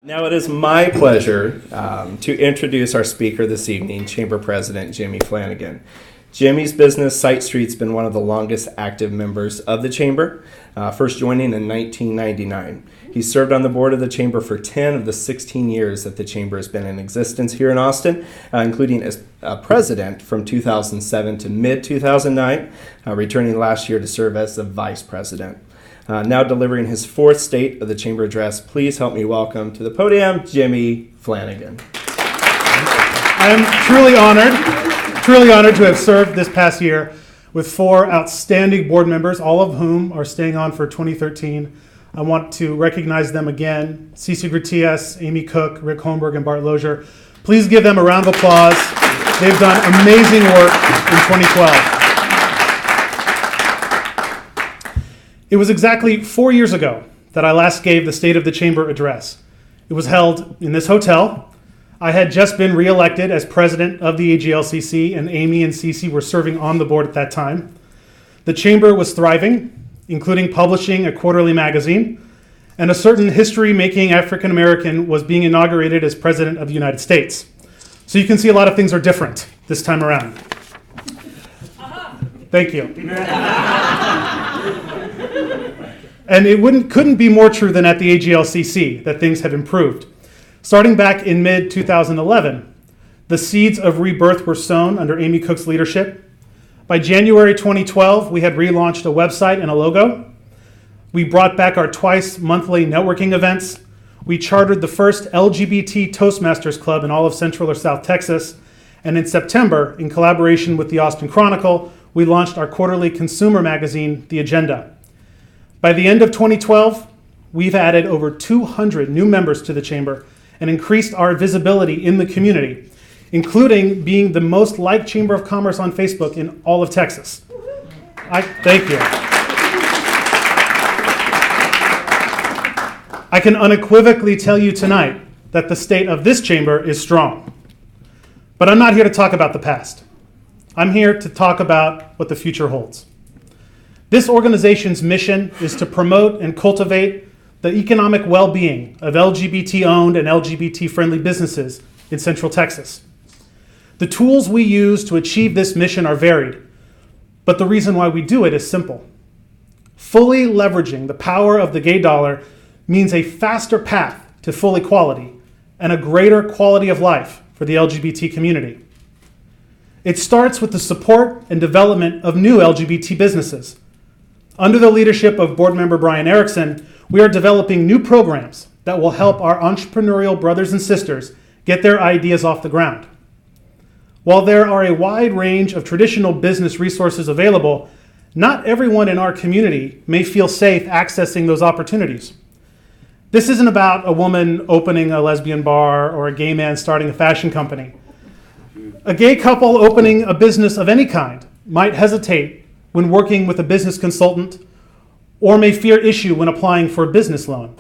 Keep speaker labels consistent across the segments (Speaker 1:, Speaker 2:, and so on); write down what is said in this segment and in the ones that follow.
Speaker 1: Now it is my pleasure to introduce our speaker this evening, Chamber President Jimmy Flannigan. Jimmy's business, Site Street's been one of the longest active members of the Chamber, first joining in 1999. He served on the board of the Chamber for 10 of the 16 years that the Chamber has been in existence here in Austin, including as president from 2007 to mid-2009, returning last year to serve as the vice president. Now delivering his fourth State of the Chamber address, please help me welcome to the podium, Jimmy Flannigan.
Speaker 2: I am truly honored to have served this past year with four outstanding board members, all of whom are staying on for 2013. I want to recognize them again, Cece Gratias, Amy Cook, Rick Holmberg, and Bart Lozier. Please give them a round of applause. They've done amazing work in 2012. It was exactly 4 years ago that I last gave the State of the Chamber address. It was held in this hotel. I had just been reelected as president of the AGLCC, and Amy and Cece were serving on the board at that time. The Chamber was thriving, including publishing a quarterly magazine, and a certain history-making African American was being inaugurated as president of the United States. So you can see a lot of things are different this time around. Thank you. And it couldn't be more true than at the AGLCC that things have improved. Starting back in mid-2011, the seeds of rebirth were sown under Amy Cook's leadership. By January 2012, we had relaunched a website and a logo. We brought back our twice monthly networking events. We chartered the first LGBT Toastmasters Club in all of Central or South Texas. And in September, in collaboration with the Austin Chronicle, we launched our quarterly consumer magazine, The Agenda. By the end of 2012, we've added over 200 new members to the Chamber and increased our visibility in the community, including being the most liked Chamber of Commerce on Facebook in all of Texas. Thank you. I can unequivocally tell you tonight that the state of this chamber is strong. But I'm not here to talk about the past. I'm here to talk about what the future holds. This organization's mission is to promote and cultivate the economic well-being of LGBT-owned and LGBT-friendly businesses in Central Texas. The tools we use to achieve this mission are varied, but the reason why we do it is simple. Fully leveraging the power of the gay dollar means a faster path to full equality and a greater quality of life for the LGBT community. It starts with the support and development of new LGBT businesses. Under the leadership of board member Brian Erickson, we are developing new programs that will help our entrepreneurial brothers and sisters get their ideas off the ground. While there are a wide range of traditional business resources available, not everyone in our community may feel safe accessing those opportunities. This isn't about a woman opening a lesbian bar or a gay man starting a fashion company. A gay couple opening a business of any kind might hesitate when working with a business consultant or may fear issue when applying for a business loan.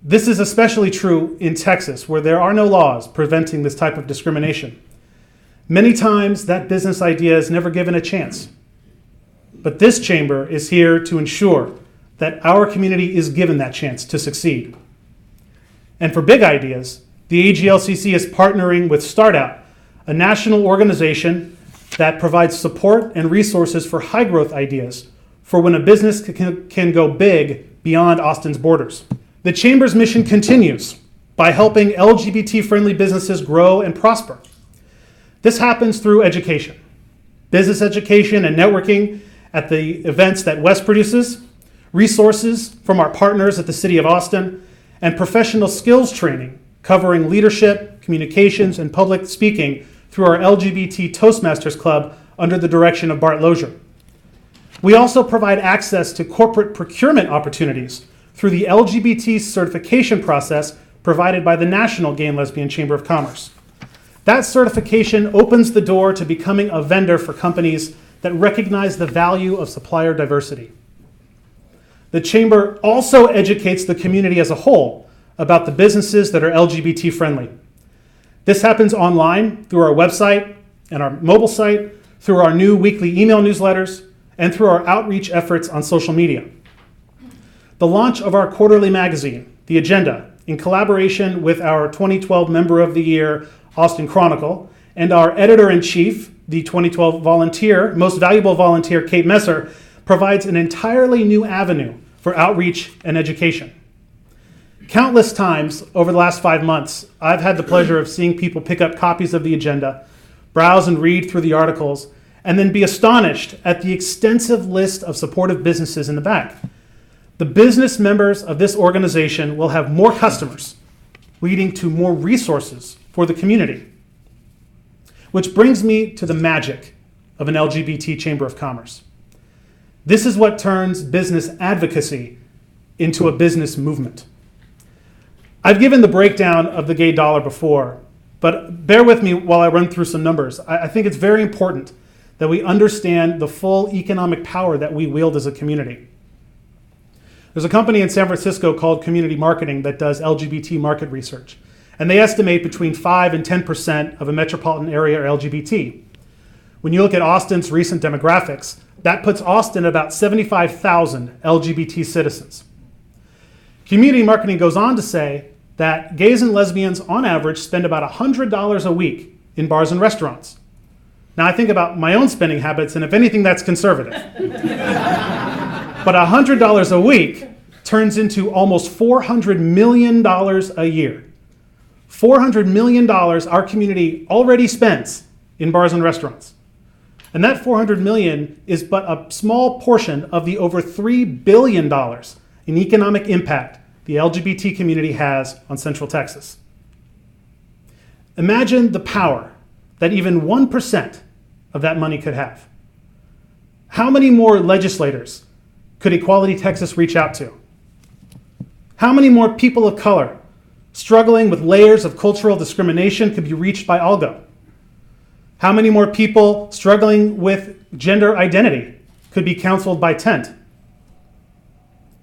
Speaker 2: This is especially true in Texas, where there are no laws preventing this type of discrimination. Many times that business idea is never given a chance. But this chamber is here to ensure that our community is given that chance to succeed. And for big ideas, the AGLCC is partnering with StartOut, a national organization that provides support and resources for high growth ideas for when a business can go big beyond Austin's borders. The Chamber's mission continues by helping LGBT-friendly businesses grow and prosper. This happens through education, business education and networking at the events that West produces, resources from our partners at the City of Austin, and professional skills training covering leadership, communications, and public speaking through our LGBT Toastmasters Club under the direction of Bart Lozier. We also provide access to corporate procurement opportunities through the LGBT certification process provided by the National Gay and Lesbian Chamber of Commerce. That certification opens the door to becoming a vendor for companies that recognize the value of supplier diversity. The Chamber also educates the community as a whole about the businesses that are LGBT friendly. This happens online through our website and our mobile site, through our new weekly email newsletters, and through our outreach efforts on social media. The launch of our quarterly magazine, The Agenda, in collaboration with our 2012 Member of the Year, Austin Chronicle, and our Editor-in-Chief, the 2012 volunteer, Most Valuable Volunteer, Kate Messer, provides an entirely new avenue for outreach and education. Countless times over the last 5 months, I've had the pleasure of seeing people pick up copies of the agenda, browse and read through the articles, and then be astonished at the extensive list of supportive businesses in the back. The business members of this organization will have more customers, leading to more resources for the community. Which brings me to the magic of an LGBT Chamber of Commerce. This is what turns business advocacy into a business movement. I've given the breakdown of the gay dollar before, but bear with me while I run through some numbers. I think it's very important that we understand the full economic power that we wield as a community. There's a company in San Francisco called Community Marketing that does LGBT market research, and they estimate between 5 and 10% of a metropolitan area are LGBT. When you look at Austin's recent demographics, that puts Austin at about 75,000 LGBT citizens. Community Marketing goes on to say that gays and lesbians on average spend about $100 a week in bars and restaurants. Now I think about my own spending habits, and if anything, that's conservative. But $100 a week turns into almost $400 million a year. $400 million our community already spends in bars and restaurants. And that $400 million is but a small portion of the over $3 billion in economic impact the LGBT community has on Central Texas. Imagine the power that even 1% of that money could have. How many more legislators could Equality Texas reach out to? How many more people of color struggling with layers of cultural discrimination could be reached by ALGO? How many more people struggling with gender identity could be counseled by Tent?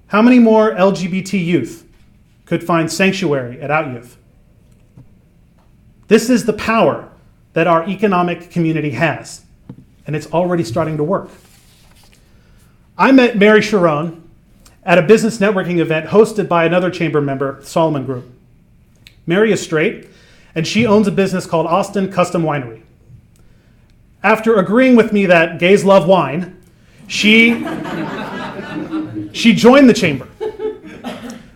Speaker 2: How many more LGBT youth could find sanctuary at Out Youth? This is the power that our economic community has, and it's already starting to work. I met Mary Sharon at a business networking event hosted by another chamber member, Solomon Group. Mary is straight, and she owns a business called Austin Custom Winery. After agreeing with me that gays love wine, she joined the chamber.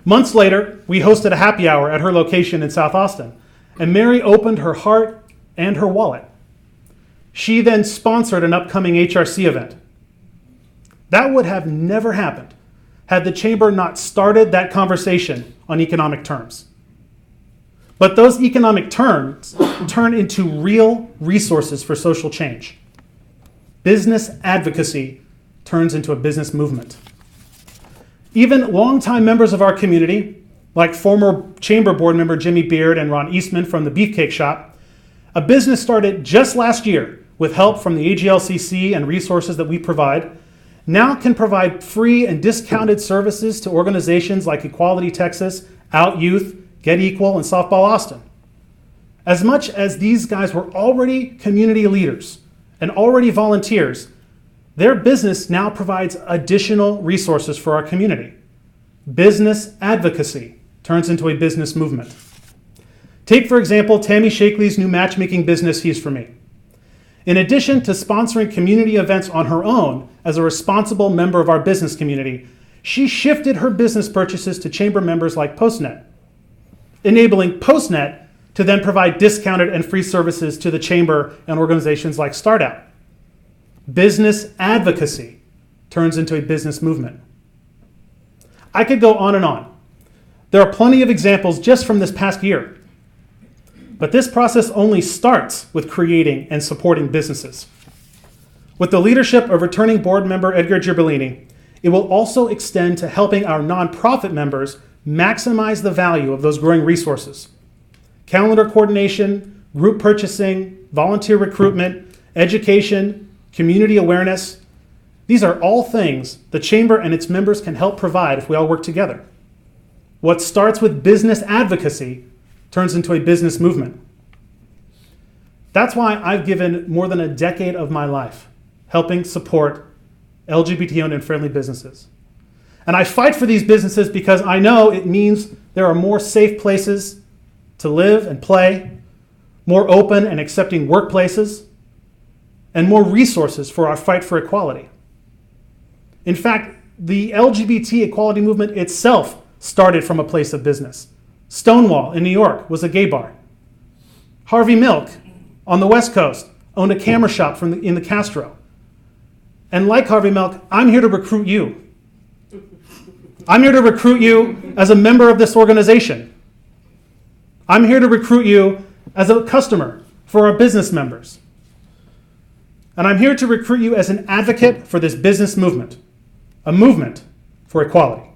Speaker 2: Months later, we hosted a happy hour at her location in South Austin, and Mary opened her heart and her wallet. She then sponsored an upcoming HRC event. That would have never happened had the chamber not started that conversation on economic terms. But those economic terms turn into real resources for social change. Business advocacy turns into a business movement. Even longtime members of our community, like former chamber board member Jimmy Beard and Ron Eastman from the Beefcake Shop, a business started just last year with help from the AGLCC and resources that we provide, now can provide free and discounted services to organizations like Equality Texas, Out Youth, Get Equal, and Softball Austin. As much as these guys were already community leaders and already volunteers, their business now provides additional resources for our community. Business advocacy turns into a business movement. Take, for example, Tammy Shakely's new matchmaking business, He's For Me. In addition to sponsoring community events on her own as a responsible member of our business community, she shifted her business purchases to chamber members like Postnet, enabling Postnet to then provide discounted and free services to the chamber and organizations like StartOut. Business advocacy turns into a business movement. I could go on and on. There are plenty of examples just from this past year. But this process only starts with creating and supporting businesses. With the leadership of returning board member Edgar Giberlini, it will also extend to helping our nonprofit members maximize the value of those growing resources. Calendar coordination, group purchasing, volunteer recruitment, education, community awareness. These are all things the chamber and its members can help provide if we all work together. What starts with business advocacy turns into a business movement. That's why I've given more than a decade of my life helping support LGBT-owned and friendly businesses. And I fight for these businesses because I know it means there are more safe places to live and play, more open and accepting workplaces, and more resources for our fight for equality. In fact, the LGBT equality movement itself started from a place of business. Stonewall in New York was a gay bar. Harvey Milk on the West Coast owned a camera shop in the Castro. And like Harvey Milk, I'm here to recruit you. I'm here to recruit you as a member of this organization. I'm here to recruit you as a customer for our business members. And I'm here to recruit you as an advocate for this business movement, a movement for equality.